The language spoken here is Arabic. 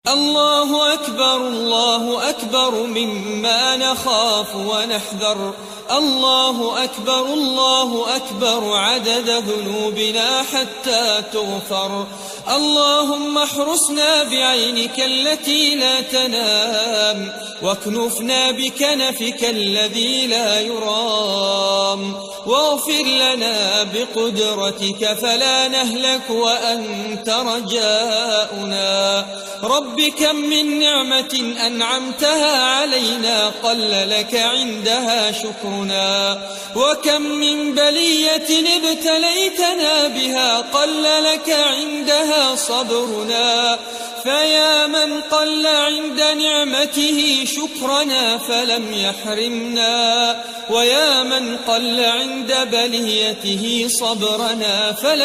الله أكبر الله أكبر مما نخاف ونحذر. الله أكبر الله أكبر عدد ذنوبنا حتى تغفر. اللهم احرسنا بعينك التي لا تنام، واكنفنا بكنفك الذي لا يرام، واغفر لنا بقدرتك فلا نهلك وأنت رجاؤنا. رب كم من نعمة أنعمتها علينا قل لك عندها شكرنا، وكم من بلية ابتليتنا بها قل لك عندها صبرنا. فيا من قل عند نعمته شكرنا فلم يحرمنا، ويا من قل عند بليته صبرنا فلم